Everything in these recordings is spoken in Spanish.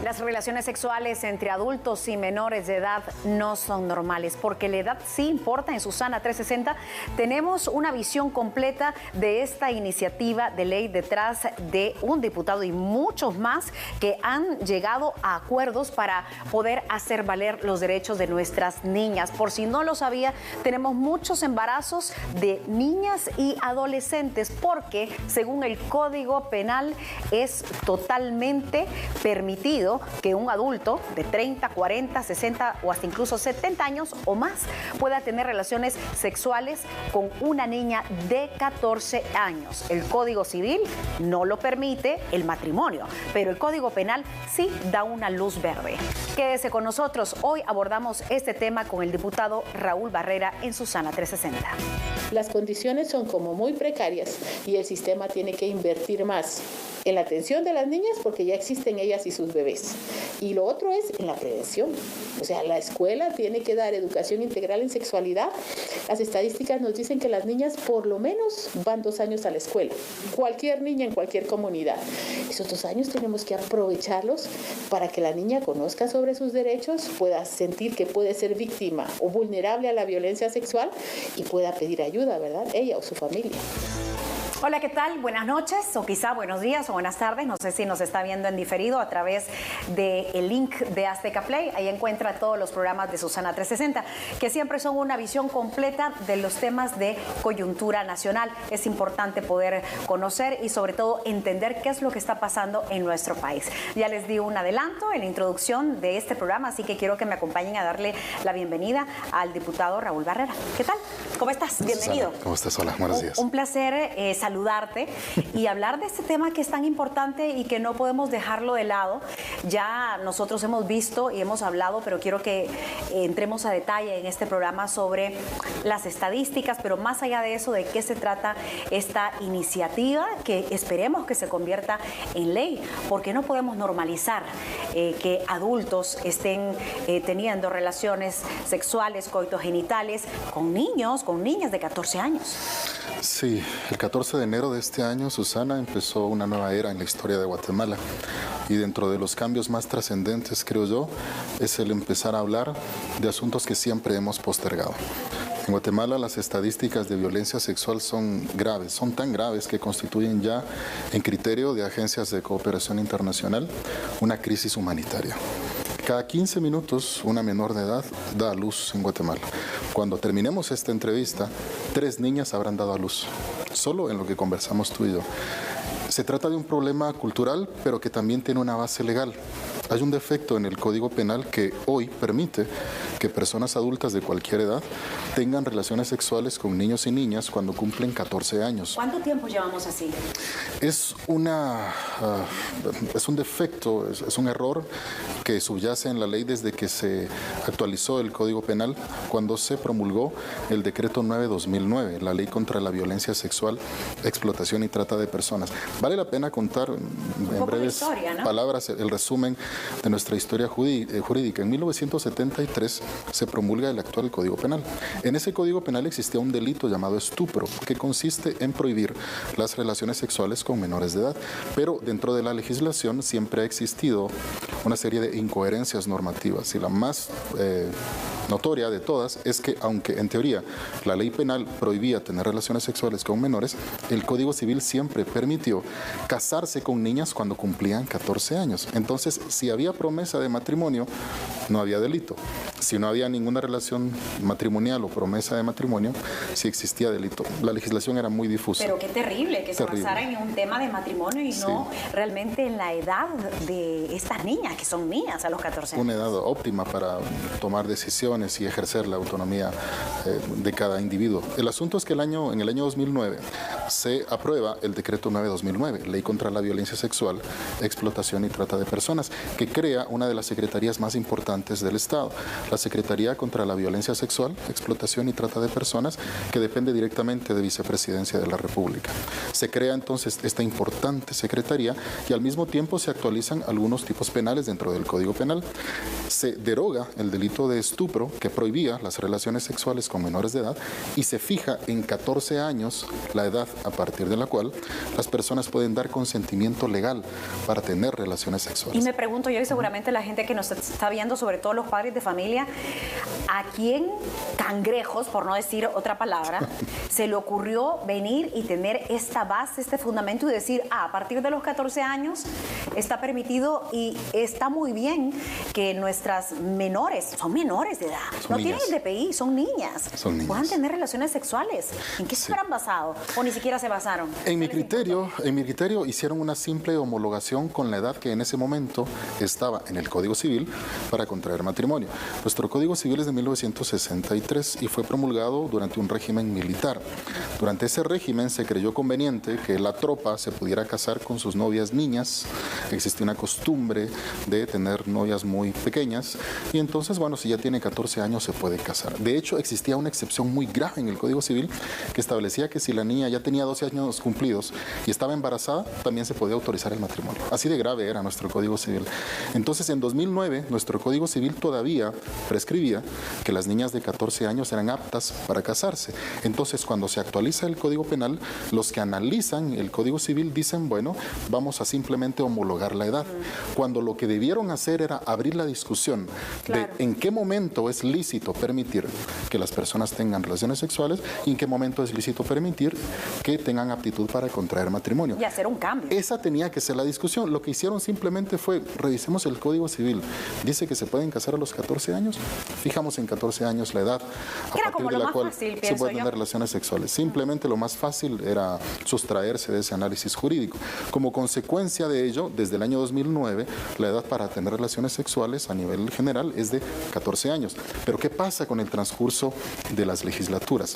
Las relaciones sexuales entre adultos y menores de edad no son normales, porque la edad sí importa. En Susana 360 tenemos una visión completa de esta iniciativa de ley detrás de un diputado y muchos más que han llegado a acuerdos para poder hacer valer los derechos de nuestras niñas. Por si no lo sabía, tenemos muchos embarazos de niñas y adolescentes, porque según el Código Penal es totalmente permitido que un adulto de 30, 40, 60 o hasta incluso 70 años o más pueda tener relaciones sexuales con una niña de 14 años. El Código Civil no lo permite, el matrimonio, pero el Código Penal sí da una luz verde. Quédese con nosotros. Hoy abordamos este tema con el diputado Raúl Barrera en Susana 360. Las condiciones son como muy precarias y el sistema tiene que invertir más en la atención de las niñas, porque ya existen ellas y sus bebés. Y lo otro es en la prevención. O sea, la escuela tiene que dar educación integral en sexualidad. Las estadísticas nos dicen que las niñas por lo menos van 2 años a la escuela. Cualquier niña en cualquier comunidad. Esos 2 años tenemos que aprovecharlos para que la niña conozca sobre sus derechos, pueda sentir que puede ser víctima o vulnerable a la violencia sexual y pueda pedir ayuda, ¿verdad? Ella o su familia. Hola, ¿qué tal? Buenas noches, o quizá buenos días o buenas tardes. No sé si nos está viendo en diferido a través del link de Azteca Play. Ahí encuentra todos los programas de Susana 360, que siempre son una visión completa de los temas de coyuntura nacional. Es importante poder conocer y sobre todo entender qué es lo que está pasando en nuestro país. Ya les di un adelanto en la introducción de este programa, así que quiero que me acompañen a darle la bienvenida al diputado Raúl Barrera. ¿Qué tal? ¿Cómo estás? Bienvenido. Susana, ¿cómo estás? Hola, buenos días. Un placer saludarte y hablar de este tema que es tan importante y que no podemos dejarlo de lado. Ya nosotros hemos visto y hemos hablado, pero quiero que entremos a detalle en este programa sobre las estadísticas, pero más allá de eso, de qué se trata esta iniciativa que esperemos que se convierta en ley, porque no podemos normalizar que adultos estén teniendo relaciones sexuales, coitogenitales con niños, con niñas de 14 años. Sí, el 14 de enero de este año, Susana, empezó una nueva era en la historia de Guatemala. Y dentro de los cambios más trascendentes, creo yo, es el empezar a hablar de asuntos que siempre hemos postergado. En Guatemala las estadísticas de violencia sexual son graves, son tan graves que constituyen ya, en criterio de agencias de cooperación internacional, una crisis humanitaria. Cada 15 minutos una menor de edad da a luz en Guatemala. Cuando terminemos esta entrevista, 3 niñas habrán dado a luz, solo en lo que conversamos tú y yo. Se trata de un problema cultural, pero que también tiene una base legal. Hay un defecto en el Código Penal que hoy permite que personas adultas de cualquier edad tengan relaciones sexuales con niños y niñas cuando cumplen 14 años. ¿Cuánto tiempo llevamos así? Es un defecto, es un error que subyace en la ley desde que se actualizó el Código Penal cuando se promulgó el Decreto 9/2009, la Ley contra la Violencia Sexual, Explotación y Trata de Personas. Vale la pena contar en breves palabras el resumen de nuestra historia jurídica. En 1973 se promulga el actual Código Penal. En ese Código Penal existía un delito llamado estupro, que consiste en prohibir las relaciones sexuales con menores de edad. Pero dentro de la legislación siempre ha existido una serie de incoherencias normativas, y la más notoria de todas es que, aunque en teoría la ley penal prohibía tener relaciones sexuales con menores, el Código Civil siempre permitió casarse con niñas cuando cumplían 14 años. Entonces, si había promesa de matrimonio, no había delito. Si no había ninguna relación matrimonial o promesa de matrimonio, sí existía delito. La legislación era muy difusa. Pero qué terrible que se basara en un tema de matrimonio y no realmente en la edad de estas niñas, que son niñas a los 14 años. Una edad óptima para tomar decisiones y ejercer la autonomía de cada individuo. El asunto es que en el año 2009 se aprueba el Decreto 9/2009, Ley contra la Violencia Sexual, Explotación y Trata de Personas, que crea una de las secretarías más importantes del Estado. la Secretaría contra la Violencia Sexual, Explotación y Trata de Personas, que depende directamente de Vicepresidencia de la República. Se crea entonces esta importante secretaría y al mismo tiempo se actualizan algunos tipos penales dentro del Código Penal. Se deroga el delito de estupro, que prohibía las relaciones sexuales con menores de edad, y se fija en 14 años la edad a partir de la cual las personas pueden dar consentimiento legal para tener relaciones sexuales. Y me pregunto yo, y seguramente la gente que nos está viendo, sobre todo los padres de familia, ¿a quién cangrejos, por no decir otra palabra, se le ocurrió venir y tener esta base, este fundamento y decir, a partir de los 14 años está permitido y está muy bien que nuestras menores, son menores de edad, no tienen el DPI, son niñas, puedan tener relaciones sexuales? ¿En qué se habrán basado? ¿O ni siquiera se basaron? En mi criterio hicieron una simple homologación con la edad que en ese momento estaba en el Código Civil para contraer matrimonio. Nuestro Código Civil es de 1963 y fue promulgado durante un régimen militar. Durante ese régimen se creyó conveniente que la tropa se pudiera casar con sus novias niñas. Existía una costumbre de tener novias muy pequeñas y entonces, bueno, si ya tiene 14 años se puede casar. De hecho, existía una excepción muy grave en el Código Civil que establecía que si la niña ya tenía 12 años cumplidos y estaba embarazada, también se podía autorizar el matrimonio. Así de grave era nuestro Código Civil. Entonces, en 2009, nuestro Código Civil todavía prescribía que las niñas de 14 años eran aptas para casarse. Entonces, cuando se actualiza el Código Penal, los que analizan el Código Civil dicen, bueno, vamos a simplemente homologar la edad. Cuando lo que debieron hacer era abrir la discusión de en qué momento es lícito permitir que las personas tengan relaciones sexuales y en qué momento es lícito permitir que tengan aptitud para contraer matrimonio. Y hacer un cambio. Esa tenía que ser la discusión. Lo que hicieron simplemente fue, revisemos el Código Civil. Dice que se pueden casar a los 14 años. Fijamos en 14 años la edad a partir de la cual se pueden tener relaciones sexuales. Simplemente lo más fácil era sustraerse de ese análisis jurídico. Como consecuencia de ello, desde el año 2009, la edad para tener relaciones sexuales a nivel general es de 14 años. Pero ¿qué pasa con el transcurso de las legislaturas?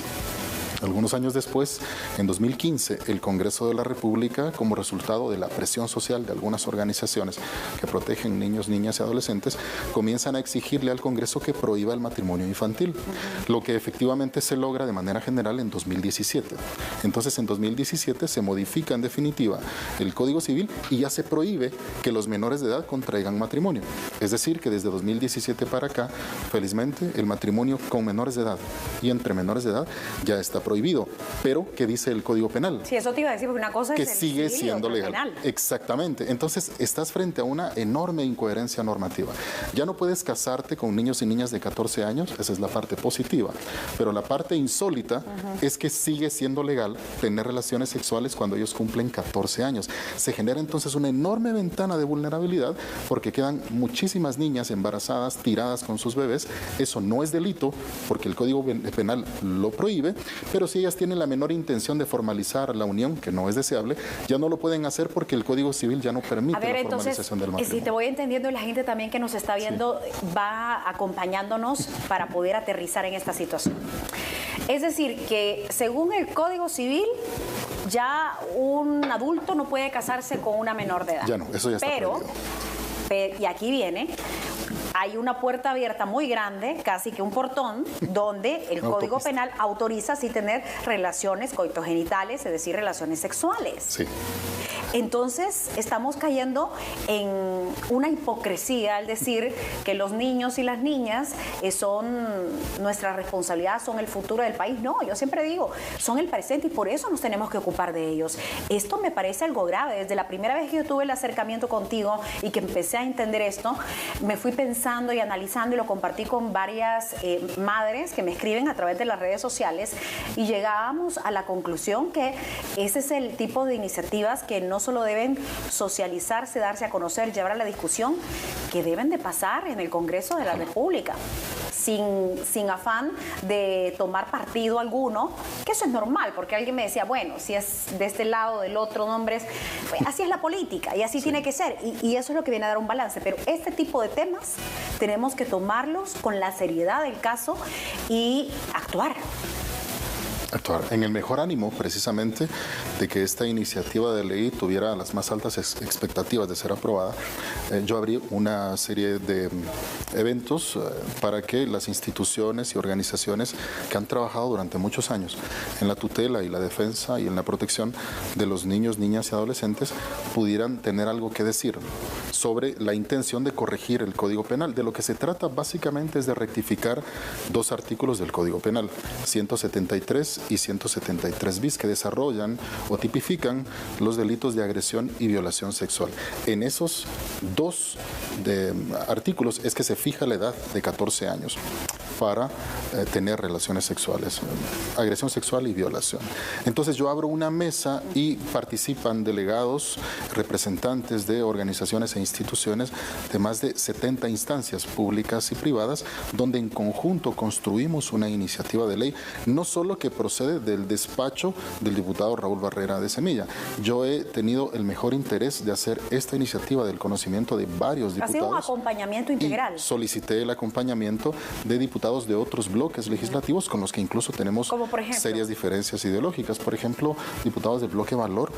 Algunos años después, en 2015, el Congreso de la República, como resultado de la presión social de algunas organizaciones que protegen niños, niñas y adolescentes, comienzan a exigirle al Congreso que prohíba el matrimonio infantil, lo que efectivamente se logra de manera general en 2017. Entonces, en 2017 se modifica en definitiva el Código Civil y ya se prohíbe que los menores de edad contraigan matrimonio. Es decir, que desde 2017 para acá, felizmente, el matrimonio con menores de edad y entre menores de edad ya está prohibido. Pero, ¿qué dice el Código Penal? Sí, eso te iba a decir, porque una cosa que es el sigue civil y siendo otra legal. Penal. Exactamente. Entonces, estás frente a una enorme incoherencia normativa. Ya no puedes casarte con niños y niñas de 14 años, esa es la parte positiva. Pero la parte insólita es que sigue siendo legal tener relaciones sexuales cuando ellos cumplen 14 años. Se genera entonces una enorme ventana de vulnerabilidad porque quedan muchísimas niñas embarazadas, tiradas con sus bebés. Eso no es delito porque el Código Penal lo prohíbe, pero si ellas tienen la menor intención de formalizar la unión, que no es deseable, ya no lo pueden hacer porque el Código Civil ya no permite la formalización del matrimonio. Si te voy entendiendo, y la gente también que nos está viendo va acompañándonos para poder aterrizar en esta situación. Es decir, que según el Código Civil, ya un adulto no puede casarse con una menor de edad. Ya no, eso ya está prohibido. Y aquí viene, hay una puerta abierta muy grande, casi que un portón, donde el Código Penal autoriza así tener relaciones coitogenitales, es decir, relaciones sexuales. Sí. Entonces, estamos cayendo en una hipocresía al decir que los niños y las niñas son nuestra responsabilidad, son el futuro del país. No, yo siempre digo, son el presente y por eso nos tenemos que ocupar de ellos. Esto me parece algo grave. Desde la primera vez que yo tuve el acercamiento contigo y que empecé a entender esto, me fui pensando y analizando y lo compartí con varias madres que me escriben a través de las redes sociales y llegábamos a la conclusión que ese es el tipo de iniciativas que no solo deben socializarse, darse a conocer, llevar a la discusión, que deben de pasar en el Congreso de la República, sin afán de tomar partido alguno, que eso es normal, porque alguien me decía, bueno, si es de este lado, del otro, nombres, pues así es la política y así tiene que ser, y eso es lo que viene a dar un balance, pero este tipo de temas tenemos que tomarlos con la seriedad del caso y actuar. actuar en el mejor ánimo precisamente de que esta iniciativa de ley tuviera las más altas expectativas de ser aprobada. Yo abrí una serie de eventos para que las instituciones y organizaciones que han trabajado durante muchos años en la tutela y la defensa y en la protección de los niños, niñas y adolescentes pudieran tener algo que decir sobre la intención de corregir el Código Penal. De lo que se trata básicamente es de rectificar dos artículos del Código Penal, 173 y 173 bis, que desarrollan o tipifican los delitos de agresión y violación sexual. En esos dos artículos es que se fija la edad de 14 años para tener relaciones sexuales, agresión sexual y violación. Entonces yo abro una mesa y participan delegados, representantes de organizaciones e instituciones de más de 70 instancias públicas y privadas, donde en conjunto construimos una iniciativa de ley, no solo que procede del despacho del diputado Raúl Barrera de Semilla. Yo he tenido el mejor interés de hacer esta iniciativa del conocimiento de varios diputados. Ha sido un acompañamiento integral. Y solicité el acompañamiento de diputados de otros bloques legislativos con los que incluso tenemos serias diferencias ideológicas. Por ejemplo, diputados del bloque Valor,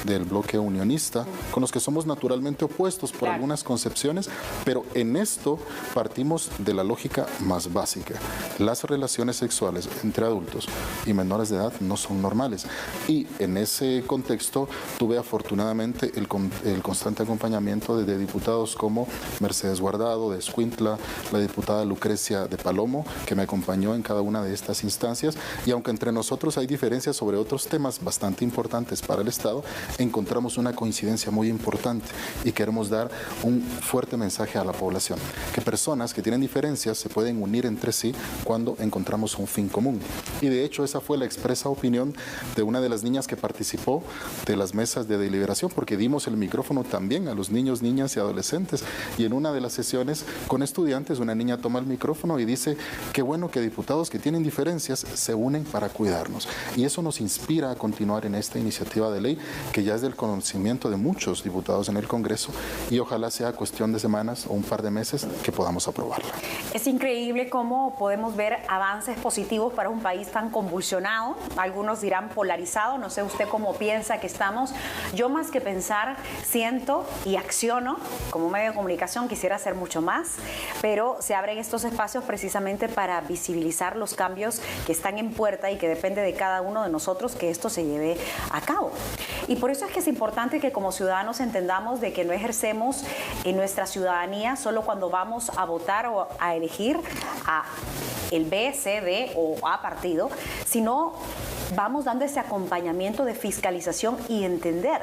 del bloque unionista, con los que somos naturalmente opuestos por algunas concepciones, pero en esto partimos de la lógica más básica. Las relaciones sexuales entre adultos y menores de edad no son normales. Y en ese contexto tuve afortunadamente el constante acompañamiento de diputados como Mercedes Guardado de Escuintla, la diputada Lucrecia de Palomo, que me acompañó en cada una de estas instancias, y aunque entre nosotros hay diferencias sobre otros temas bastante importantes para el Estado, encontramos una coincidencia muy importante y queremos dar un fuerte mensaje a la población, que personas que tienen diferencias se pueden unir entre sí cuando encontramos un fin común. Y de hecho esa fue la expresa opinión de una de las niñas que participó de las mesas de deliberación, porque dimos el micrófono también a los niños, niñas y adolescentes, y en una de las sesiones con estudiantes una niña toma el micrófono y dice: qué bueno que diputados que tienen diferencias se unen para cuidarnos. Y eso nos inspira a continuar en esta iniciativa de ley que ya es del conocimiento de muchos diputados en el Congreso, y ojalá sea cuestión de semanas o un par de meses que podamos aprobarla. Es increíble cómo podemos ver avances positivos para un país tan convulsionado, algunos dirán polarizado, no sé usted cómo piensa que estamos. Yo más que pensar, siento y acciono. Como medio de comunicación quisiera hacer mucho más, pero se abren estos espacios precisamente para visibilizar los cambios que están en puerta y que depende de cada uno de nosotros que esto se lleve a cabo. Y por eso es que es importante que como ciudadanos entendamos de que no ejercemos en nuestra ciudadanía solo cuando vamos a votar o a elegir a el B, C, D o A partido, sino vamos dando ese acompañamiento de fiscalización y entender.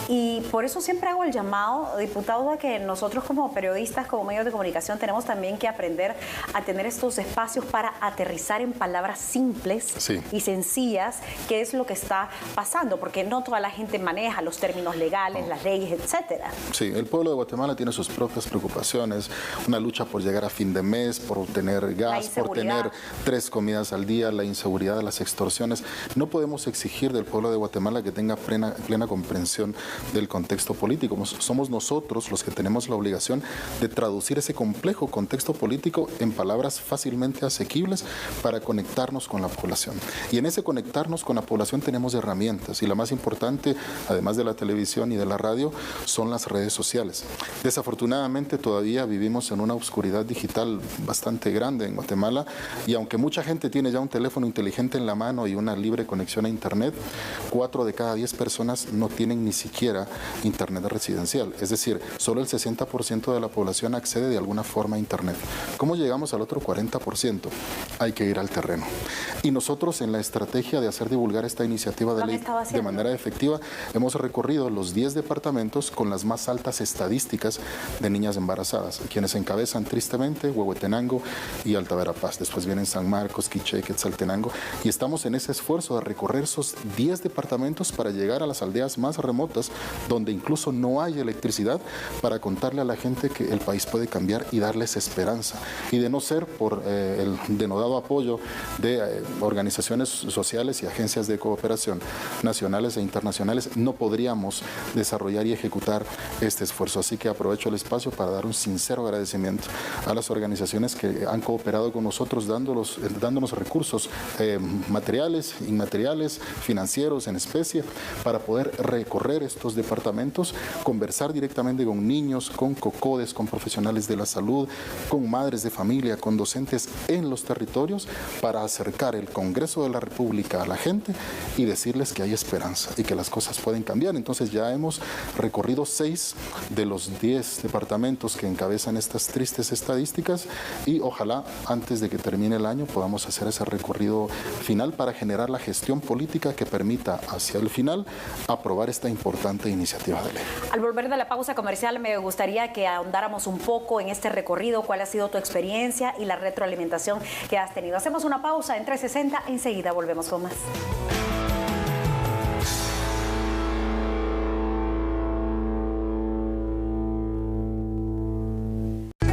Y por eso siempre hago el llamado, diputados, a que nosotros como periodistas, como medios de comunicación, tenemos también que aprender a tener estos espacios para aterrizar en palabras simples y sencillas qué es lo que está pasando, porque no toda la gente maneja los términos legales, las leyes, etcétera. Sí, el pueblo de Guatemala tiene sus propias preocupaciones, una lucha por llegar a fin de mes, por tener gas, por tener 3 comidas al día, la inseguridad, las extorsiones. No podemos exigir del pueblo de Guatemala que tenga plena comprensión del contexto político. Somos nosotros los que tenemos la obligación de traducir ese complejo contexto político en palabras fácilmente asequibles para conectarnos con la población. Y en ese conectarnos con la población tenemos herramientas, y la más importante, además de la televisión y de la radio, son las redes sociales. Desafortunadamente todavía vivimos en una oscuridad digital bastante grande en Guatemala, y aunque mucha gente tiene ya un teléfono inteligente en la mano y una libre conexión a Internet, 4 de cada 10 personas no tienen ni siquiera Internet residencial. Es decir, solo el 60% de la población accede de alguna forma a Internet. ¿Cómo llegamos al otro 40%? Hay que ir al terreno. Y nosotros, en la estrategia de hacer divulgar esta iniciativa de ley de manera efectiva, hemos recorrido los 10 departamentos con las más altas estadísticas de niñas embarazadas, quienes encabezan tristemente Huehuetenango y Alta Verapaz. Después vienen San Marcos, Quiché, Quetzaltenango, y estamos en ese esfuerzo de recorrer esos 10 departamentos para llegar a las aldeas más remotas pueblos donde incluso no hay electricidad, para contarle a la gente que el país puede cambiar y darles esperanza. Y de no ser por el denodado apoyo de organizaciones sociales y agencias de cooperación nacionales e internacionales, no podríamos desarrollar y ejecutar este esfuerzo. Así que aprovecho el espacio para dar un sincero agradecimiento a las organizaciones que han cooperado con nosotros, dándonos recursos materiales, inmateriales, financieros, en especie, para poder recorrer estos departamentos, conversar directamente con niños, con COCODES, con profesionales de la salud, con madres de familia, con docentes en los territorios, para acercar el Congreso de la República a la gente y decirles que hay esperanza y que las cosas pueden cambiar. Entonces ya hemos recorrido 6 de los 10 departamentos que encabezan estas tristes estadísticas, y ojalá antes de que termine el año podamos hacer ese recorrido final para generar la gestión política que permita hacia el final aprobar esta importante iniciativa de ley. Al volver de la pausa comercial, me gustaría que ahondáramos un poco en este recorrido, cuál ha sido tu experiencia y la retroalimentación que has tenido. Hacemos una pausa en 360, enseguida volvemos con más.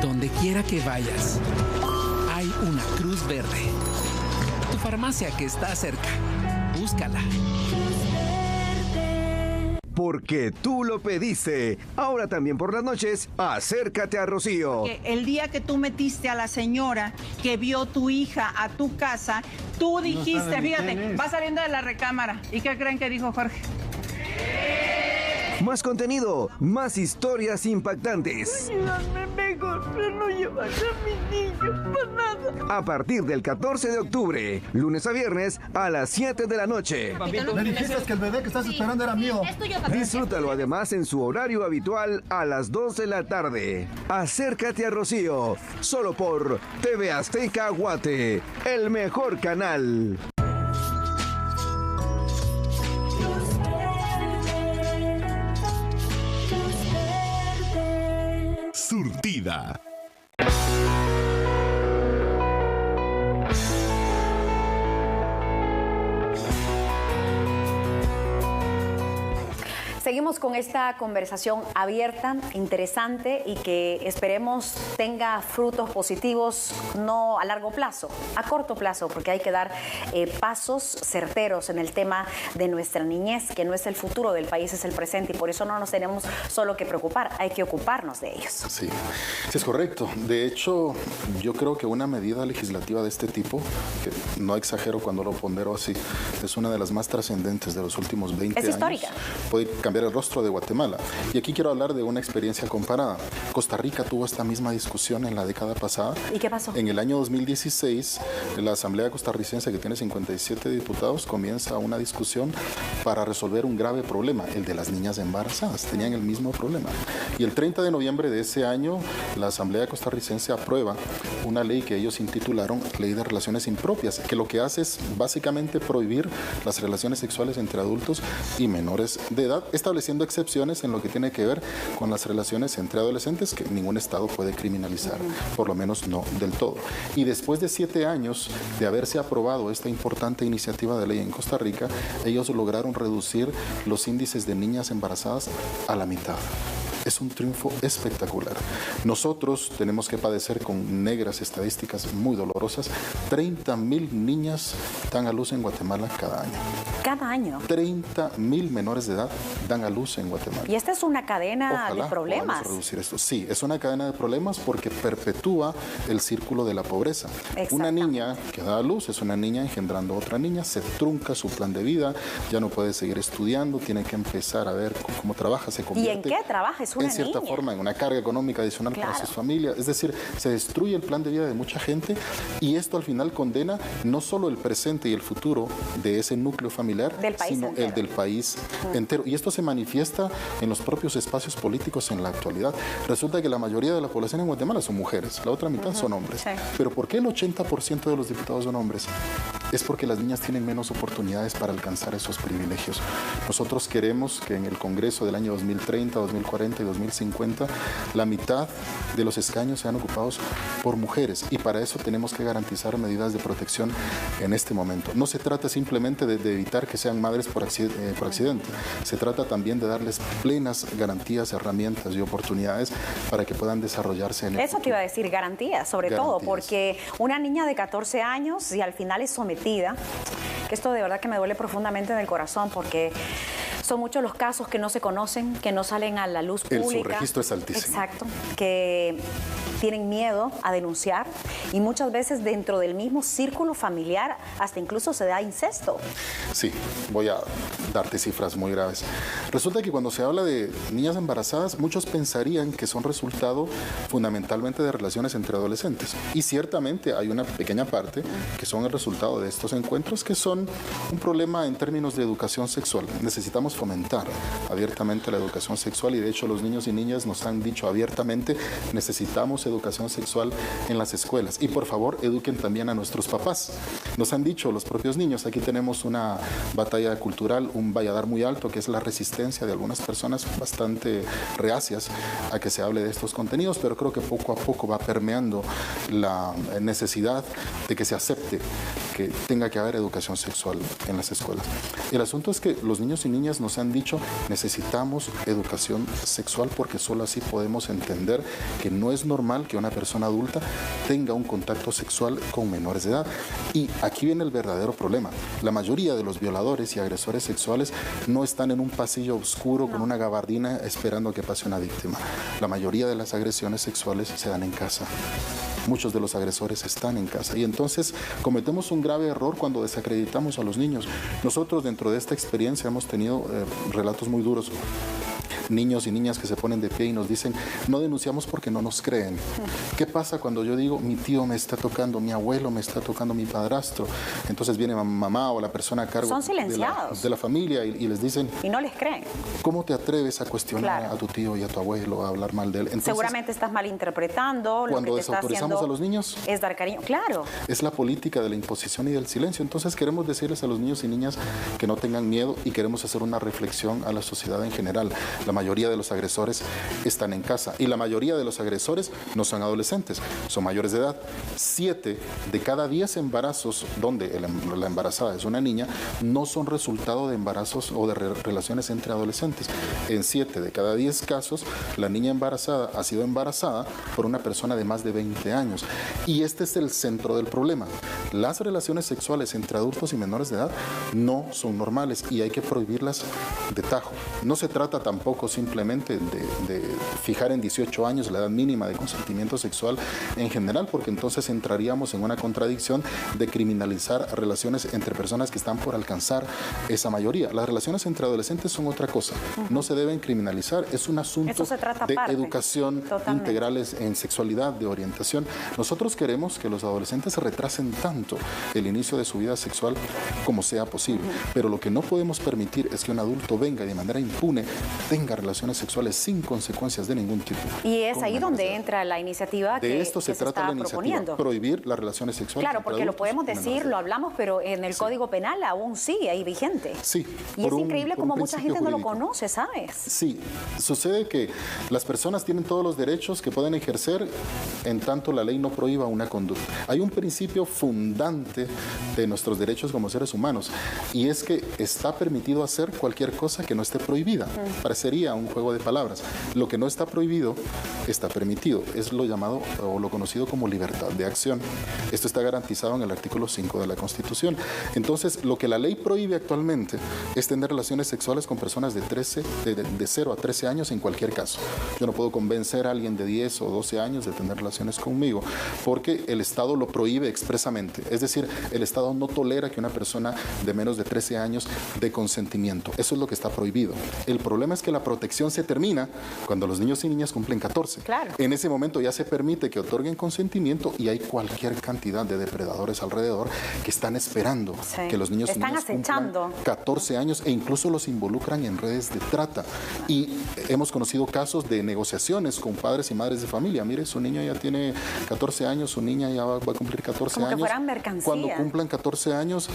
Donde quiera que vayas, hay una Cruz Verde. Tu farmacia que está cerca, búscala. Porque tú lo pediste. Ahora también por las noches, acércate a Rocío. Porque el día que tú metiste a la señora que vio tu hija a tu casa, tú dijiste, no, fíjate, va saliendo de la recámara. ¿Y qué creen que dijo Jorge? Más contenido, más historias impactantes. Ayúdame mejor, pero no llevar a mis niños para nada. A partir del 14 de octubre, lunes a viernes a las 7 de la noche. Me dijiste que el bebé que estás esperando era mío. Disfrútalo además en su horario habitual a las 2 de la tarde. Acércate a Rocío, solo por TV Azteca Guate, el mejor canal. Surtida. Seguimos con esta conversación abierta, interesante y que esperemos tenga frutos positivos, no a largo plazo, a corto plazo, porque hay que dar pasos certeros en el tema de nuestra niñez, que no es el futuro del país, es el presente, y por eso no nos tenemos solo que preocupar, hay que ocuparnos de ellos. Sí, es correcto. De hecho, yo creo que una medida legislativa de este tipo, que no exagero cuando lo pondero así, es una de las más trascendentes de los últimos 20 años. Es histórica. Puede cambiar el rostro de Guatemala. Y aquí quiero hablar de una experiencia comparada. Costa Rica tuvo esta misma discusión en la década pasada. ¿Y qué pasó? En el año 2016, la Asamblea Costarricense, que tiene 57 diputados, comienza una discusión para resolver un grave problema, el de las niñas embarazadas. Tenían el mismo problema. Y el 30 de noviembre de ese año, la Asamblea Costarricense aprueba una ley que ellos intitularon Ley de Relaciones Impropias, que lo que hace es básicamente prohibir las relaciones sexuales entre adultos y menores de edad, estableciendo excepciones en lo que tiene que ver con las relaciones entre adolescentes que ningún estado puede criminalizar, por lo menos no del todo. Y después de 7 años de haberse aprobado esta importante iniciativa de ley en Costa Rica, ellos lograron reducir los índices de niñas embarazadas a la mitad. Es un triunfo espectacular. Nosotros tenemos que padecer con negras estadísticas muy dolorosas. 30.000 niñas dan a luz en Guatemala cada año. Cada año. 30.000 menores de edad dan a luz en Guatemala. Y esta es una cadena Ojalá de problemas. podamos reducir esto. Sí, es una cadena de problemas porque perpetúa el círculo de la pobreza. Una niña que da a luz es una niña engendrando a otra niña, se trunca su plan de vida, ya no puede seguir estudiando, tiene que empezar a ver cómo trabaja, se convierte. ¿Y en qué trabaja? Es una en cierta niña. forma, en una carga económica adicional para sus familias. Es decir, se destruye el plan de vida de mucha gente y esto al final condena no solo el presente y el futuro de ese núcleo familiar, sino el del país entero. Y esto se manifiesta en los propios espacios políticos en la actualidad. Resulta que la mayoría de la población en Guatemala son mujeres, la otra mitad son hombres. Sí. Pero ¿por qué el 80% de los diputados son hombres? es porque las niñas tienen menos oportunidades para alcanzar esos privilegios. Nosotros queremos que en el Congreso del año 2030, 2040 y 2050 la mitad de los escaños sean ocupados por mujeres, y para eso tenemos que garantizar medidas de protección en este momento. No se trata simplemente de evitar que sean madres por accidente, se trata también de darles plenas garantías, herramientas y oportunidades para que puedan desarrollarse en el Eso te iba a decir, garantías, sobre todo, porque una niña de 14 años y al final es sometida, que esto de verdad que me duele profundamente en el corazón, porque son muchos los casos que no se conocen, que no salen a la luz pública. El subregistro es altísimo. Exacto, que tienen miedo a denunciar y muchas veces dentro del mismo círculo familiar hasta incluso se da incesto. Sí, voy a darte cifras muy graves. Resulta que cuando se habla de niñas embarazadas, muchos pensarían que son resultado fundamentalmente de relaciones entre adolescentes. Y ciertamente hay una pequeña parte que son el resultado de estos encuentros, que son un problema en términos de educación sexual. Necesitamos fomentar abiertamente la educación sexual, y de hecho los niños y niñas nos han dicho abiertamente: necesitamos educación sexual en las escuelas, y por favor eduquen también a nuestros papás. Nos han dicho los propios niños: aquí tenemos una batalla cultural, un valladar muy alto, que es la resistencia de algunas personas bastante reacias a que se hable de estos contenidos, pero creo que poco a poco va permeando la necesidad de que se acepte que tenga que haber educación sexual en las escuelas. El asunto es que los niños y niñas nos han dicho: necesitamos educación sexual, porque solo así podemos entender que no es normal que una persona adulta tenga un contacto sexual con menores de edad. Y aquí viene el verdadero problema. La mayoría de los violadores y agresores sexuales no están en un pasillo oscuro con una gabardina esperando que pase una víctima. La mayoría de las agresiones sexuales se dan en casa. Muchos de los agresores están en casa, y entonces cometemos un grave error cuando desacreditamos a los niños. Nosotros dentro de esta experiencia hemos tenido relatos muy duros. Niños y niñas que se ponen de pie y nos dicen: no denunciamos porque no nos creen. ¿Qué pasa cuando yo digo: mi tío me está tocando, mi abuelo me está tocando, mi padrastro? Entonces viene mamá o la persona a cargo Son silenciados de la familia y les dicen: y no les creen. ¿Cómo te atreves a cuestionar a tu tío y a tu abuelo, a hablar mal de él? Entonces, seguramente estás malinterpretando. Cuando lo que te está haciendo a los niños, es dar cariño. Claro. Es la política de la imposición y del silencio. Entonces queremos decirles a los niños y niñas que no tengan miedo, y queremos hacer una reflexión a la sociedad en general. La mayoría de los agresores están en casa, y la mayoría de los agresores no son adolescentes, son mayores de edad. 7 de cada 10 embarazos donde la embarazada es una niña no son resultado de embarazos o de relaciones entre adolescentes. En 7 de cada 10 casos, la niña embarazada ha sido embarazada por una persona de más de 20 años. Y este es el centro del problema. Las relaciones sexuales entre adultos y menores de edad no son normales, y hay que prohibirlas de tajo. No se trata tampoco simplemente de fijar en 18 años la edad mínima de consentimiento sexual en general, porque entonces entraríamos en una contradicción de criminalizar relaciones entre personas que están por alcanzar esa mayoría. Las relaciones entre adolescentes son otra cosa, no se deben criminalizar, es un asunto de educación integral en sexualidad, de orientación. Nosotros queremos que los adolescentes se retrasen tanto el inicio de su vida sexual como sea posible, pero lo que no podemos permitir es que un adulto venga y de manera impune tenga relaciones sexuales sin consecuencias de ningún tipo. Y es ahí donde entra la iniciativa de esto se trata la iniciativa, proponiendo. Prohibir las relaciones sexuales. Claro, porque lo podemos decir, lo hablamos, pero en el Código Penal aún sigue ahí vigente. Sí. Y es increíble como mucha gente no lo conoce, ¿sabes? Sí, sucede que las personas tienen todos los derechos que pueden ejercer en tanto la ley no prohíba una conducta. Hay un principio fundante de nuestros derechos como seres humanos, y es que está permitido hacer cualquier cosa que no esté prohibida. Parecería un juego de palabras. Lo que no está prohibido está permitido. Es lo llamado o lo conocido como libertad de acción. Esto está garantizado en el artículo 5 de la Constitución. Entonces, lo que la ley prohíbe actualmente es tener relaciones sexuales con personas de 0 a 13 años en cualquier caso. Yo no puedo convencer a alguien de 10 o 12 años de tener relaciones conmigo, porque el Estado lo prohíbe expresamente. Es decir, el Estado no tolera que una persona de menos de 13 años dé consentimiento. Eso es lo que está prohibido. El problema es que la protección se termina cuando los niños y niñas cumplen 14. Claro. En ese momento ya se permite que otorguen consentimiento, y hay cualquier cantidad de depredadores alrededor que están esperando que los niños y niñas cumplan 14 años, e incluso los involucran en redes de trata. Y hemos conocido casos de negociaciones con padres y madres de familia. Mire, su niño ya tiene 14 años, su niña ya va a cumplir 14 años. Como que fueran mercancía. Cuando cumplan 14 años,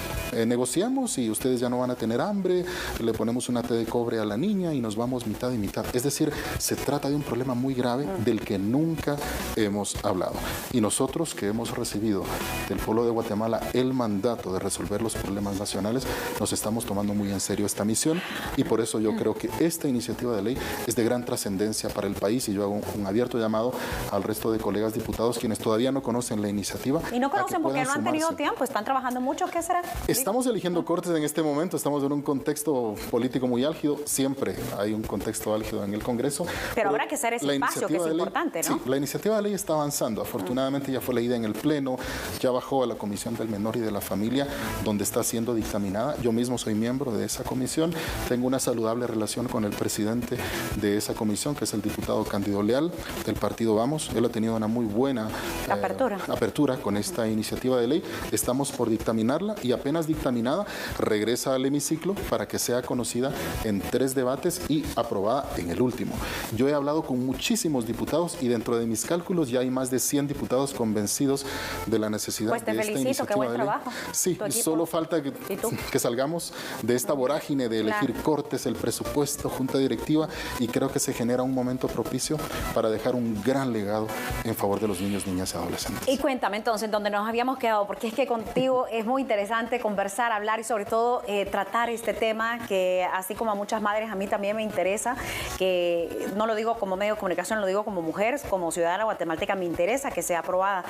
negociamos y ustedes ya no van a tener hambre, le ponemos una T de cobre a la niña y nos vamos mitad y mitad. Es decir, se trata de un problema muy grave del que nunca hemos hablado. Y nosotros que hemos recibido del pueblo de Guatemala el mandato de resolver los problemas nacionales, nos estamos tomando muy en serio esta misión y por eso yo creo que esta iniciativa de ley es de gran trascendencia para el país y yo hago un abierto llamado al resto de colegas diputados quienes todavía no conocen la iniciativa. Y no conocen porque no han tenido sumarse. tiempo, están trabajando mucho, ¿qué será? Estamos eligiendo cortes en este momento, estamos en un contexto político muy álgido, siempre hay un contexto álgido en el Congreso. Pero habrá que hacer ese espacio que es importante, ¿no? Sí, la iniciativa de ley está avanzando, afortunadamente ya fue leída en el Pleno, ya bajó a la Comisión del Menor y de la Familia, donde está siendo dictaminada. Yo mismo soy miembro de esa comisión, tengo una saludable relación con el presidente de esa comisión, que es el diputado Cándido Leal, del partido Vamos. Él ha tenido una muy buena apertura con esta iniciativa de ley. Estamos por dictaminarla y apenas dictaminada regresa al hemiciclo para que sea conocida en 3 debates y aprobada en el último. Yo he hablado con muchísimos diputados y dentro de mis cálculos ya hay más de 100 diputados convencidos de la necesidad de esta iniciativa qué buen de ley. trabajo. Sí, solo falta que salgamos de esta vorágine de elegir cortes, el presupuesto, junta directiva y creo que se genera un momento propicio para dejar un gran legado en favor de los niños, niñas y adolescentes. Y cuéntame entonces, ¿dónde nos habíamos quedado? Porque es que contigo es muy interesante conversar, hablar y sobre todo tratar este tema que así como a muchas madres a mí también me interesa, que no lo digo como medio de comunicación, lo digo como mujer, como ciudadana guatemalteca, me interesa que sea aprobada.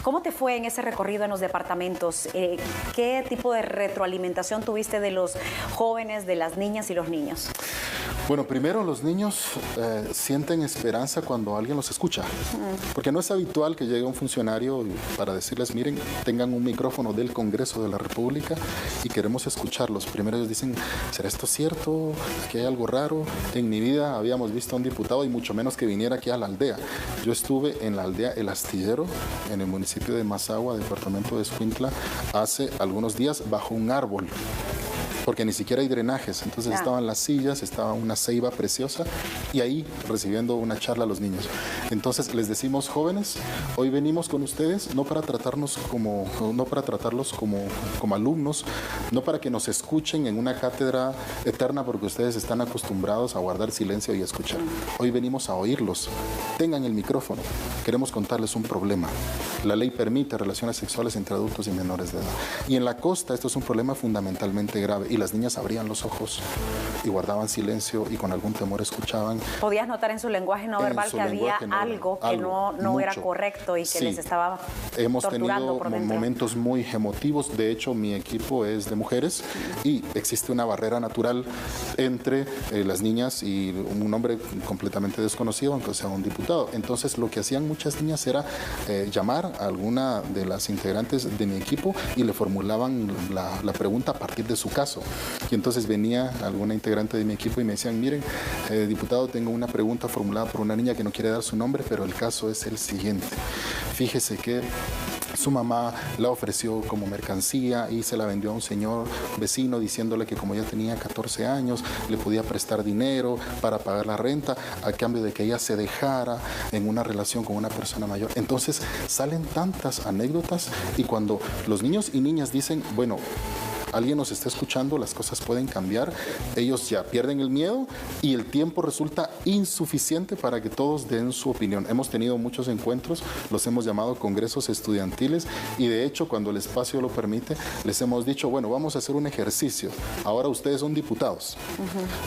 ¿Cómo te fue en ese recorrido en los departamentos? ¿Qué tipo de retroalimentación tuviste de los jóvenes, de las niñas y los niños? Bueno, primero los niños sienten esperanza cuando alguien los escucha, porque no es habitual que llegue un funcionario para decirles, miren, tengan un micrófono del Congreso de la República y queremos escucharlos. Primero ellos dicen, ¿será esto cierto? ¿Aquí hay algo raro? En mi vida habíamos visto a un diputado y mucho menos que viniera aquí a la aldea. Yo estuve en la aldea El Astillero, en el municipio de Mazagua, departamento de Escuintla, hace algunos días bajo un árbol, porque ni siquiera hay drenajes, entonces estaban las sillas, estaba una ceiba preciosa y ahí recibiendo una charla a los niños. Entonces les decimos, jóvenes, hoy venimos con ustedes no para tratarlos como alumnos, no para que nos escuchen en una cátedra eterna porque ustedes están acostumbrados a guardar silencio y escuchar. Hoy venimos a oírlos. Tengan el micrófono. Queremos contarles un problema. La ley permite relaciones sexuales entre adultos y menores de edad. Y en la costa esto es un problema fundamentalmente grave. Y las niñas abrían los ojos y guardaban silencio y con algún temor escuchaban. ¿Podías notar en su lenguaje no verbal que había algo que no era correcto y que les estaba hemos torturando por tenido dentro? Momentos muy emotivos. De hecho, mi equipo es de mujeres y existe una barrera natural entre las niñas y un hombre completamente desconocido, aunque sea un diputado. Entonces, lo que hacían muchas niñas era llamar a alguna de las integrantes de mi equipo y le formulaban la pregunta a partir de su caso. Y entonces venía alguna integrante de mi equipo y me decían, miren, diputado, tengo una pregunta formulada por una niña que no quiere dar su nombre, pero el caso es el siguiente. Fíjese que su mamá la ofreció como mercancía y se la vendió a un señor vecino diciéndole que como ya tenía 14 años le podía prestar dinero para pagar la renta a cambio de que ella se dejara en una relación con una persona mayor. Entonces salen tantas anécdotas y cuando los niños y niñas dicen, bueno, alguien nos está escuchando, las cosas pueden cambiar, ellos ya pierden el miedo y el tiempo resulta insuficiente para que todos den su opinión. Hemos tenido muchos encuentros, los hemos llamado congresos estudiantiles y de hecho cuando el espacio lo permite les hemos dicho, bueno, vamos a hacer un ejercicio, ahora ustedes son diputados,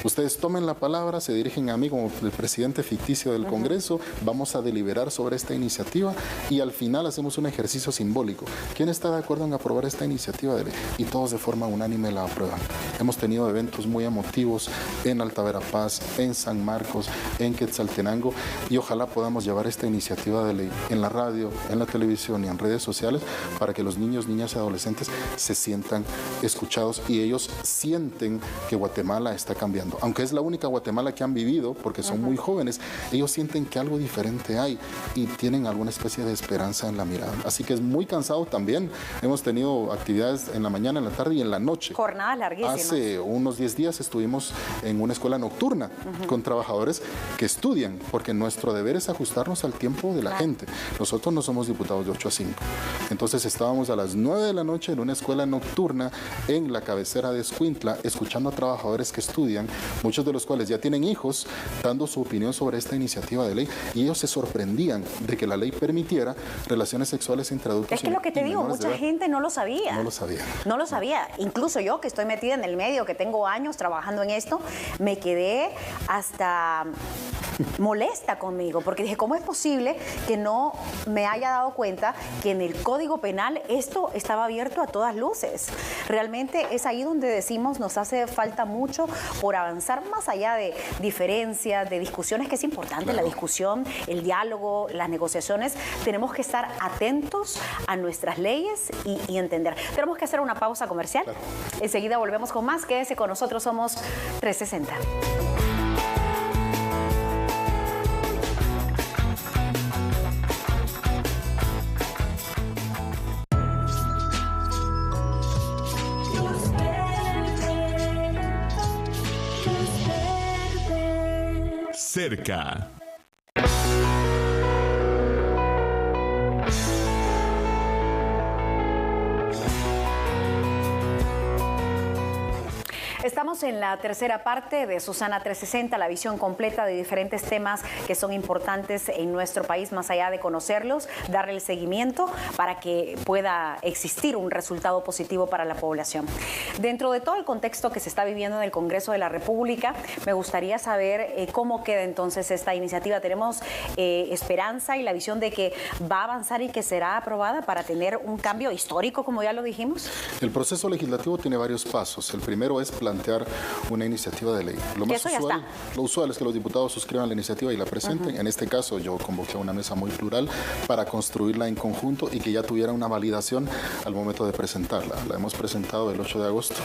ustedes tomen la palabra, se dirigen a mí como el presidente ficticio del Congreso, vamos a deliberar sobre esta iniciativa y al final hacemos un ejercicio simbólico. ¿Quién está de acuerdo en aprobar esta iniciativa de ley? Y todos de forma unánime la aprueban. Hemos tenido eventos muy emotivos en Alta Verapaz, en San Marcos, en Quetzaltenango y ojalá podamos llevar esta iniciativa de ley en la radio, en la televisión y en redes sociales para que los niños, niñas y adolescentes se sientan escuchados y ellos sienten que Guatemala está cambiando. Aunque es la única Guatemala que han vivido, porque son muy jóvenes, ellos sienten que algo diferente hay y tienen alguna especie de esperanza en la mirada. Así que es muy cansado también. Hemos tenido actividades en la mañana, en la tarde y y en la noche. Jornadas larguísimas. Hace unos 10 días estuvimos en una escuela nocturna con trabajadores que estudian, porque nuestro deber es ajustarnos al tiempo de la gente. Nosotros no somos diputados de 8 a 5. Entonces estábamos a las 9 de la noche en una escuela nocturna en la cabecera de Escuintla, escuchando a trabajadores que estudian, muchos de los cuales ya tienen hijos, dando su opinión sobre esta iniciativa de ley, y ellos se sorprendían de que la ley permitiera relaciones sexuales entre adultos. Es que lo que te digo, mucha gente no lo sabía. No lo sabía. No lo sabía. Incluso yo, que estoy metida en el medio, que tengo años trabajando en esto, me quedé hasta molesta conmigo, porque dije, ¿cómo es posible que no me haya dado cuenta que en el Código Penal esto estaba abierto a todas luces? Realmente es ahí donde decimos, nos hace falta mucho por avanzar, más allá de diferencias, de discusiones, que es importante la discusión, el diálogo, las negociaciones. Tenemos que estar atentos a nuestras leyes y entender. Tenemos que hacer una pausa comercial. Enseguida volvemos con más. Quédese con nosotros, somos 360. Cerca. Estamos en la tercera parte de Susana 360, la visión completa de diferentes temas que son importantes en nuestro país, más allá de conocerlos, darle el seguimiento para que pueda existir un resultado positivo para la población. Dentro de todo el contexto que se está viviendo en el Congreso de la República, me gustaría saber cómo queda entonces esta iniciativa. ¿Tenemos esperanza y la visión de que va a avanzar y que será aprobada para tener un cambio histórico, como ya lo dijimos? El proceso legislativo tiene varios pasos. El primero es plantear una iniciativa de ley. Lo usual es que los diputados suscriban la iniciativa y la presenten. En este caso yo convoqué a una mesa muy plural para construirla en conjunto y que ya tuviera una validación al momento de presentarla. La hemos presentado el 8 de agosto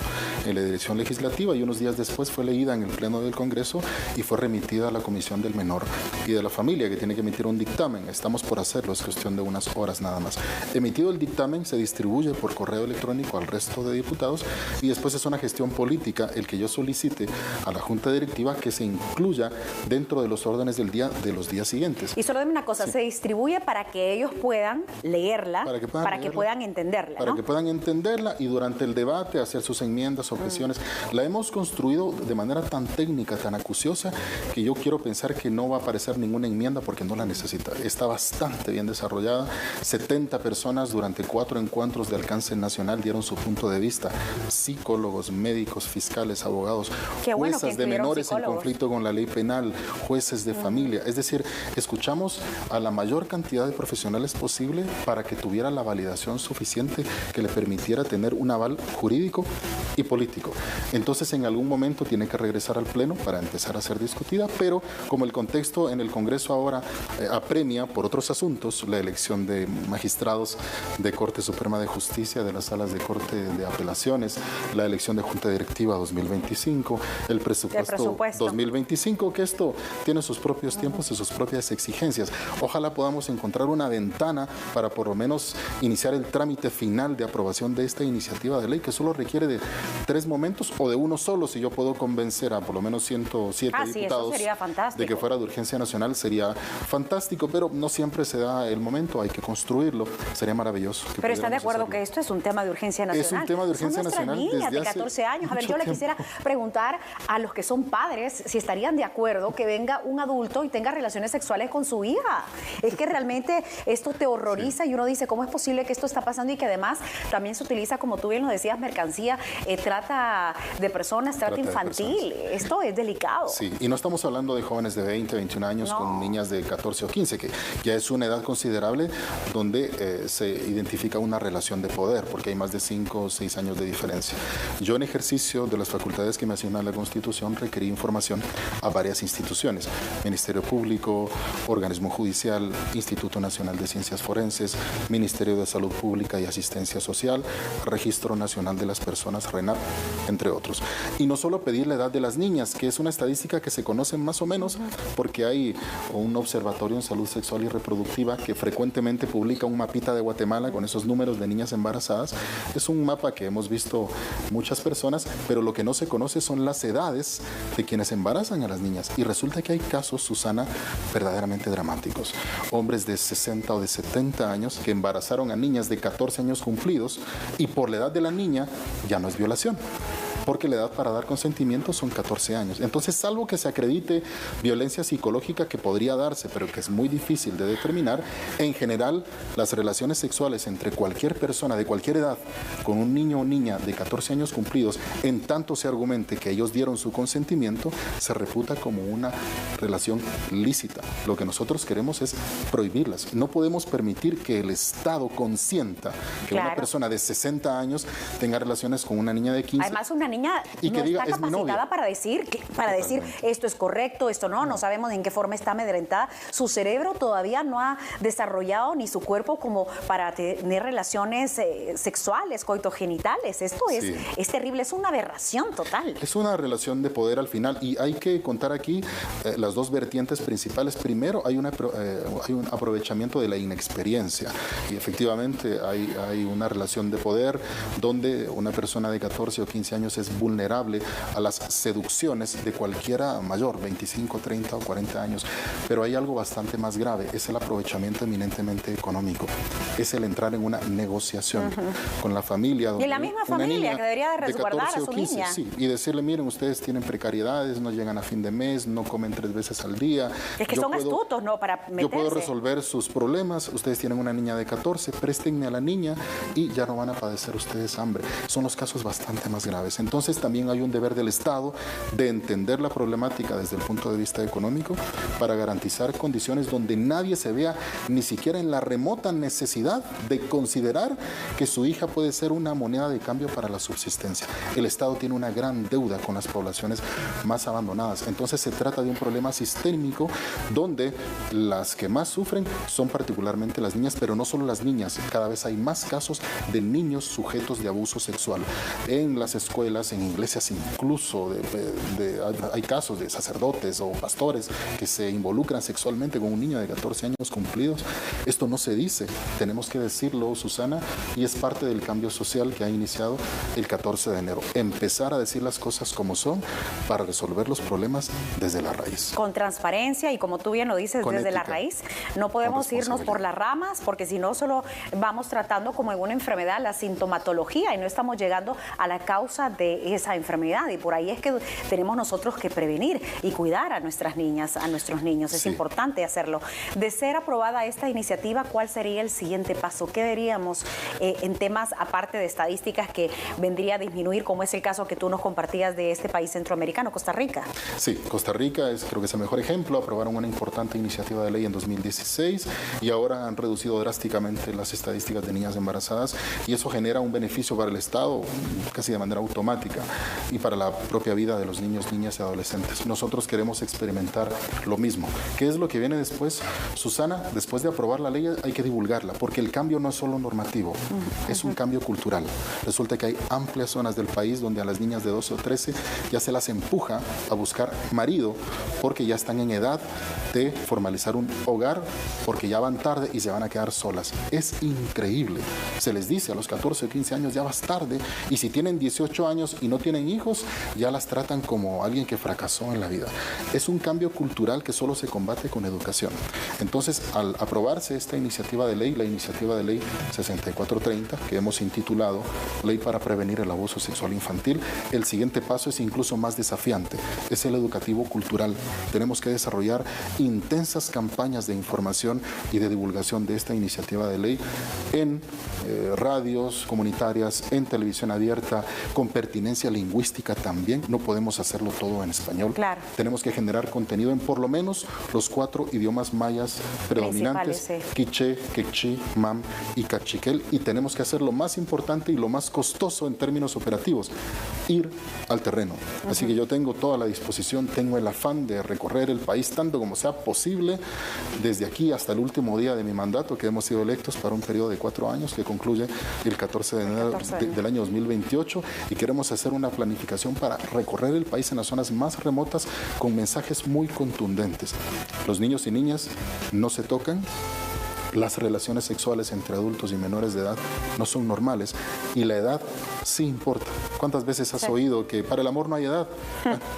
en la dirección legislativa y unos días después fue leída en el Pleno del Congreso y fue remitida a la Comisión del Menor y de la Familia, que tiene que emitir un dictamen. Estamos por hacerlo, es cuestión de unas horas nada más. Emitido el dictamen, se distribuye por correo electrónico al resto de diputados y después es una gestión política el que yo solicite a la Junta Directiva que se incluya dentro de los órdenes del día de los días siguientes. Y solo dime una cosa, se distribuye para que ellos puedan leerla, para que puedan entenderla, Para que puedan entenderla y durante el debate hacer sus enmiendas, objeciones. La hemos construido de manera tan técnica, tan acuciosa, que yo quiero pensar que no va a aparecer ninguna enmienda porque no la necesita. Está bastante bien desarrollada. 70 personas durante 4 encuentros de alcance nacional dieron su punto de vista. Psicólogos, médicos, fiscales, abogados, juezas de menores en conflicto con la ley penal, jueces de familia. Es decir, escuchamos a la mayor cantidad de profesionales posible para que tuviera la validación suficiente que le permitiera tener un aval jurídico y político. Entonces, en algún momento tiene que regresar al Pleno para empezar a ser discutida, pero como el contexto en el Congreso ahora apremia por otros asuntos, la elección de magistrados de Corte Suprema de Justicia, de las salas de Corte de Apelaciones, la elección de Junta Directiva 2025, el presupuesto 2025, que esto tiene sus propios tiempos y sus propias exigencias. Ojalá podamos encontrar una ventana para por lo menos iniciar el trámite final de aprobación de esta iniciativa de ley, que solo requiere de 3 momentos o de uno solo. Si yo puedo convencer a por lo menos 107 diputados de que fuera de urgencia nacional, sería fantástico, pero no siempre se da el momento, hay que construirlo. Sería maravilloso. Pero ¿está de acuerdo que esto es un tema de urgencia nacional? Es un tema de urgencia nacional. Niñas de 14 años. A ver, yo le quisiera preguntar a los que son padres si estarían de acuerdo que venga un adulto y tenga relaciones sexuales con su hija. Es que realmente esto te horroriza y uno dice, ¿cómo es posible que esto está pasando? Y que además también se utiliza, como tú bien lo decías, mercancía, trata de personas, trata infantil. Esto es delicado. Sí, y no estamos hablando de jóvenes de 20, 21 años con niñas de 14 o 15, que ya es una edad considerable donde se identifica una relación de poder, porque hay más de 5 o 6 años de diferencia. Yo en ejercicio de las facultades que me asigna la Constitución, requerir información a varias instituciones: Ministerio Público, Organismo Judicial, Instituto Nacional de Ciencias Forenses, Ministerio de Salud Pública y Asistencia Social, Registro Nacional de las Personas, RENAP, entre otros. Y no solo pedir la edad de las niñas, que es una estadística que se conoce más o menos porque hay un observatorio en salud sexual y reproductiva que frecuentemente publica un mapita de Guatemala con esos números de niñas embarazadas. Es un mapa que hemos visto muchas personas, pero lo que no se conoce son las edades de quienes embarazan a las niñas. Y resulta que hay casos, Susana, verdaderamente dramáticos. Hombres de 60 o de 70 años que embarazaron a niñas de 14 años cumplidos y por la edad de la niña ya no es violación, porque la edad para dar consentimiento son 14 años. Entonces, salvo que se acredite violencia psicológica, que podría darse, pero que es muy difícil de determinar, en general, las relaciones sexuales entre cualquier persona de cualquier edad con un niño o niña de 14 años cumplidos, en tanto se argumente que ellos dieron su consentimiento, se reputa como una relación lícita. Lo que nosotros queremos es prohibirlas. No podemos permitir que el Estado consienta que una persona de 60 años tenga relaciones con una niña de 15. Además, una niña y que no diga, está es mi novia, capacitada para decir esto es correcto, esto no sabemos en qué forma está amedrentada. Su cerebro todavía no ha desarrollado ni su cuerpo como para tener relaciones sexuales, coitogenitales. Esto es terrible, es una aberración total. Es una relación de poder al final, y hay que contar aquí las dos vertientes principales. Primero, hay un aprovechamiento de la inexperiencia, y efectivamente hay una relación de poder donde una persona de 14 o 15 años es vulnerable a las seducciones de cualquiera mayor, 25, 30 o 40 años. Pero hay algo bastante más grave, es el aprovechamiento eminentemente económico, es el entrar en una negociación con la familia. Y la misma familia que debería de resguardar a su 15, niña. Sí, y decirle, miren, ustedes tienen precariedades, no llegan a fin de mes, no comen 3 veces al día. Es que son astutos, ¿no? Para meterse. Yo puedo resolver sus problemas, ustedes tienen una niña de 14, préstenme a la niña y ya no van a padecer ustedes hambre. Son los casos bastante más graves. Entonces también hay un deber del Estado de entender la problemática desde el punto de vista económico para garantizar condiciones donde nadie se vea ni siquiera en la remota necesidad de considerar que su hija puede ser una moneda de cambio para la subsistencia. El Estado tiene una gran deuda con las poblaciones más abandonadas. Entonces se trata de un problema sistémico donde las que más sufren son particularmente las niñas, pero no solo las niñas. Cada vez hay más casos de niños sujetos de abuso sexual. En las escuelas, en iglesias incluso, hay casos de sacerdotes o pastores que se involucran sexualmente con un niño de 14 años cumplidos. Esto no se dice, tenemos que decirlo, Susana, y es parte del cambio social que ha iniciado el 14 de enero. Empezar a decir las cosas como son para resolver los problemas desde la raíz. Con transparencia y, como tú bien lo dices, desde la raíz. No podemos irnos por las ramas, porque si no solo vamos tratando como en una enfermedad la sintomatología y no estamos llegando a la causa de esa enfermedad. Y por ahí es que tenemos nosotros que prevenir y cuidar a nuestras niñas, a nuestros niños. Es importante hacerlo. De ser aprobada esta iniciativa, ¿cuál sería el siguiente paso? ¿Qué veríamos en temas, aparte de estadísticas, que vendría a disminuir, como es el caso que tú nos compartías de este país centroamericano, Costa Rica? Sí, Costa Rica creo que es el mejor ejemplo. Aprobaron una importante iniciativa de ley en 2016 y ahora han reducido drásticamente las estadísticas de niñas embarazadas, y eso genera un beneficio para el Estado casi de manera automática y para la propia vida de los niños, niñas y adolescentes. Nosotros queremos experimentar lo mismo. ¿Qué es lo que viene después, Susana? Después de aprobar la ley hay que divulgarla, porque el cambio no es solo normativo, es un cambio cultural. Resulta que hay amplias zonas del país donde a las niñas de 12 o 13 ya se las empuja a buscar marido porque ya están en edad de formalizar un hogar, porque ya van tarde y se van a quedar solas. Es increíble. Se les dice a los 14 o 15 años ya vas tarde, y si tienen 18 años y no tienen hijos, ya las tratan como alguien que fracasó en la vida. Es un cambio cultural que solo se combate con educación. Entonces, al aprobarse esta iniciativa de ley, la iniciativa de ley 6430, que hemos intitulado Ley para Prevenir el Abuso Sexual Infantil, el siguiente paso es incluso más desafiante. Es el educativo cultural. Tenemos que desarrollar intensas campañas de información y de divulgación de esta iniciativa de ley en radios comunitarias, en televisión abierta, con pertinentes pertinencia lingüística también. No podemos hacerlo todo en español. Claro. Tenemos que generar contenido en por lo menos los 4 idiomas mayas predominantes, sí. quiché, quechí, mam y cachiquel, y tenemos que hacer lo más importante y lo más costoso en términos operativos, ir al terreno. Así que yo tengo toda la disposición, tengo el afán de recorrer el país tanto como sea posible, desde aquí hasta el último día de mi mandato, que hemos sido electos para un periodo de 4 años que concluye el 14 de enero del año 2028, y queremos hacer una planificación para recorrer el país en las zonas más remotas con mensajes muy contundentes. Los niños y niñas no se tocan. Las relaciones sexuales entre adultos y menores de edad no son normales, y la edad sí importa. ¿Cuántas veces has oído que para el amor no hay edad?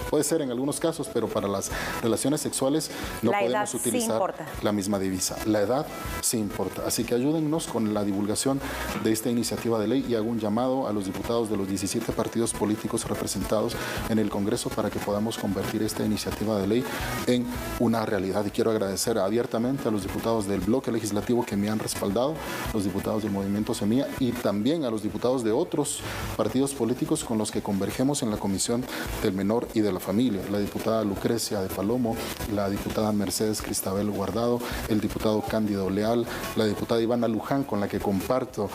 Puede ser en algunos casos, pero para las relaciones sexuales no podemos utilizar la misma divisa. La edad sí importa. Así que ayúdennos con la divulgación de esta iniciativa de ley, y hago un llamado a los diputados de los 17 partidos políticos representados en el Congreso para que podamos convertir esta iniciativa de ley en una realidad. Y quiero agradecer abiertamente a los diputados del bloque legislativo que me han respaldado, los diputados del Movimiento Semilla, y también a los diputados de otros partidos políticos con los que convergemos en la Comisión del Menor y de la Familia, la diputada Lucrecia de Palomo, la diputada Mercedes Cristabel Guardado, el diputado Cándido Leal, la diputada Ivana Luján, con la que comparto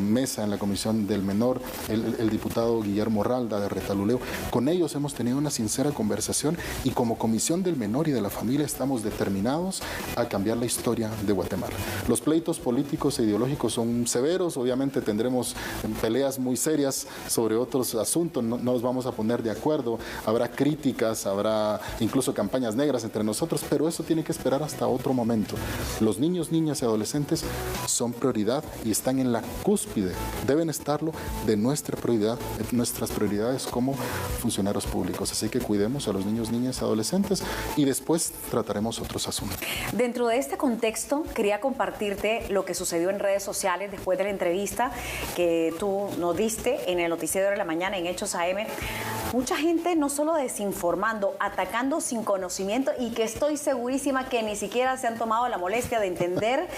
mesa en la Comisión del Menor, el diputado Guillermo Ralda de Retaluleu. Con ellos hemos tenido una sincera conversación, y como Comisión del Menor y de la Familia estamos determinados a cambiar la historia de Guatemala. Los pleitos políticos e ideológicos son severos, obviamente tendremos peleas muy serias sobre otros asuntos, no nos vamos a poner de acuerdo, habrá críticas, habrá incluso campañas negras entre nosotros, pero eso tiene que esperar hasta otro momento. Los niños, niñas y adolescentes son prioridad y están en la cúspide, deben estarlo, de nuestras prioridades como funcionarios públicos. Así que cuidemos a los niños, niñas y adolescentes, y después trataremos otros asuntos. Dentro de este contexto, quería compartirte lo que sucedió en redes sociales después de la entrevista que tú nos diste en el Noticiero de la Mañana en Hechos AM. Mucha gente no solo desinformando, atacando sin conocimiento, y que estoy segurísima que ni siquiera se han tomado la molestia de entender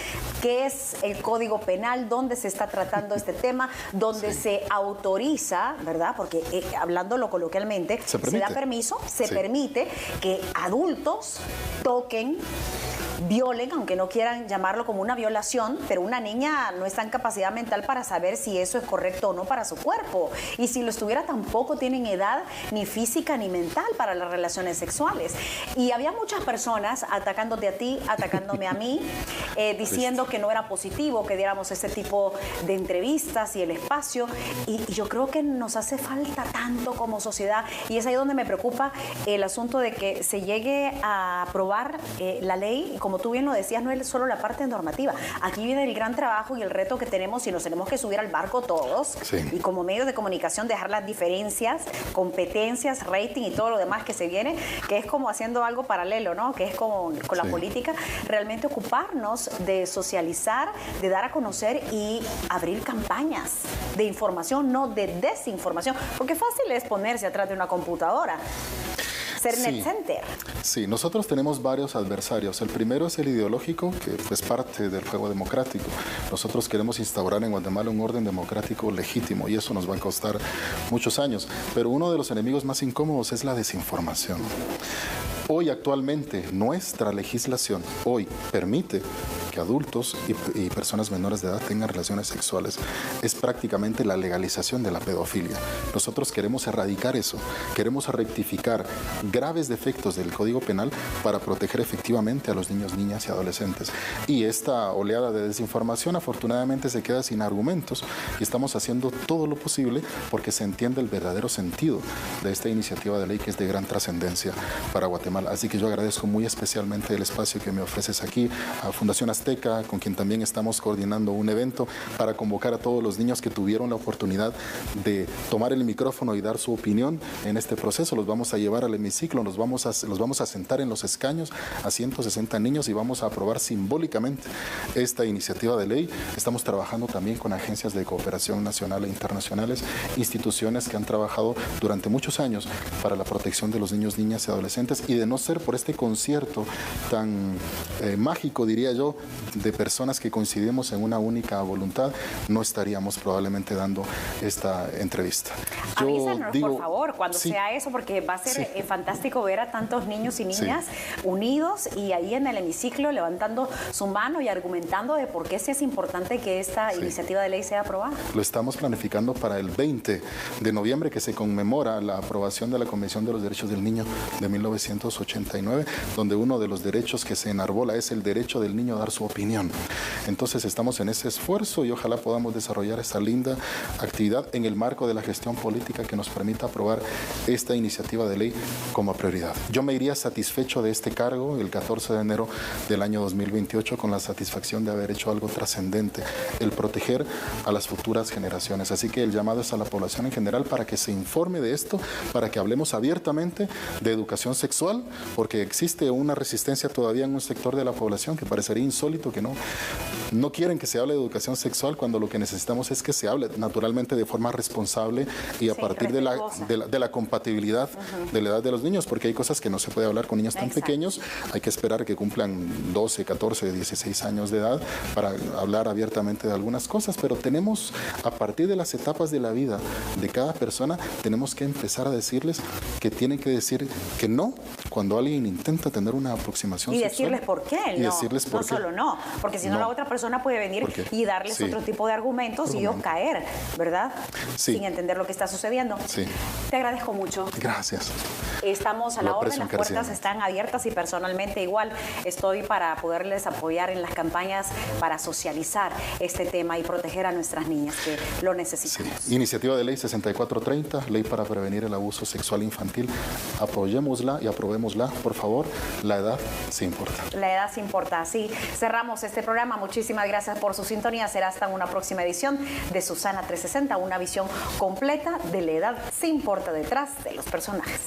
qué es el Código Penal, dónde se está tratando este tema, dónde se autoriza, ¿verdad? Porque hablándolo coloquialmente, se da permiso, se permite que adultos toquen, violen, aunque no quieran llamarlo como una violación, pero una niña no está en capacidad mental para saber si eso es correcto o no para su cuerpo. Y si lo estuviera, tampoco tienen edad ni física ni mental para las relaciones sexuales. Y había muchas personas atacándote a ti, atacándome a mí, diciendo que no era positivo que diéramos este tipo de entrevistas y el espacio. Y yo creo que nos hace falta tanto como sociedad, y es ahí donde me preocupa el asunto de que se llegue a aprobar la ley. Como tú bien lo decías, no es solo la parte normativa. Aquí viene el gran trabajo y el reto que tenemos, y nos tenemos que subir al barco todos. Y como medios de comunicación dejar las diferencias, competencias, rating y todo lo demás que se viene, que es como haciendo algo paralelo, ¿no? Que es como con la política, realmente ocuparnos de socializar, de dar a conocer y abrir campañas de información, no de desinformación, porque fácil es ponerse atrás de una computadora. Net Center. Sí, nosotros tenemos varios adversarios. El primero es el ideológico, que es parte del juego democrático. Nosotros queremos instaurar en Guatemala un orden democrático legítimo, y eso nos va a costar muchos años. Pero uno de los enemigos más incómodos es la desinformación. Hoy, actualmente, nuestra legislación hoy permite que adultos y personas menores de edad tengan relaciones sexuales. Es prácticamente la legalización de la pedofilia. Nosotros queremos erradicar eso, queremos rectificar graves defectos del Código Penal para proteger efectivamente a los niños, niñas y adolescentes. Y esta oleada de desinformación afortunadamente se queda sin argumentos, y estamos haciendo todo lo posible porque se entiende el verdadero sentido de esta iniciativa de ley, que es de gran trascendencia para Guatemala. Así que yo agradezco muy especialmente el espacio que me ofreces aquí, a Fundación Azteca, con quien también estamos coordinando un evento para convocar a todos los niños que tuvieron la oportunidad de tomar el micrófono y dar su opinión en este proceso. Los vamos a llevar al hemiciclo, los vamos a sentar en los escaños a 160 niños, y vamos a aprobar simbólicamente esta iniciativa de ley. Estamos trabajando también con agencias de cooperación nacional e internacionales, instituciones que han trabajado durante muchos años para la protección de los niños, niñas y adolescentes, y de no ser por este concierto tan mágico, diría yo, de personas que coincidimos en una única voluntad, no estaríamos probablemente dando esta entrevista. Avísanos, por favor, cuando sea eso, porque va a ser fantástico ver a tantos niños y niñas unidos y ahí en el hemiciclo levantando su mano y argumentando de por qué es importante que esta iniciativa de ley sea aprobada. Lo estamos planificando para el 20 de noviembre, que se conmemora la aprobación de la Convención de los Derechos del Niño de 1989, donde uno de los derechos que se enarbola es el derecho del niño a dar su opinión. Entonces estamos en ese esfuerzo y ojalá podamos desarrollar esta linda actividad en el marco de la gestión política que nos permita aprobar esta iniciativa de ley como prioridad. Yo me iría satisfecho de este cargo el 14 de enero del año 2028 con la satisfacción de haber hecho algo trascendente, el proteger a las futuras generaciones. Así que el llamado es a la población en general para que se informe de esto, para que hablemos abiertamente de educación sexual, porque existe una resistencia todavía en un sector de la población que parecería insólito, que no quieren que se hable de educación sexual cuando lo que necesitamos es que se hable naturalmente de forma responsable y a partir de la compatibilidad de la edad de los niños, porque hay cosas que no se puede hablar con niños tan pequeños, hay que esperar que cumplan 12, 14, 16 años de edad para hablar abiertamente de algunas cosas, pero tenemos, a partir de las etapas de la vida de cada persona, tenemos que empezar a decirles que tienen que decir que no cuando alguien intenta tener una aproximación sexual. Decirles por qué, no solo no, porque si no la otra persona puede venir y darles otro tipo de argumentos y ellos caer, ¿verdad? Sin entender lo que está sucediendo. Te agradezco mucho. Gracias. Estamos a la orden, las puertas están abiertas y personalmente igual estoy para poderles apoyar en las campañas para socializar este tema y proteger a nuestras niñas que lo necesitamos. Iniciativa de ley 6430, ley para prevenir el abuso sexual infantil. Apoyémosla y aprobémosla, por favor. La edad sí importa. La edad sí importa. Así cerramos este programa. Muchísimas gracias por su sintonía. Será hasta una próxima edición de Susana 360, una visión completa de la edad sí importa detrás de los personajes.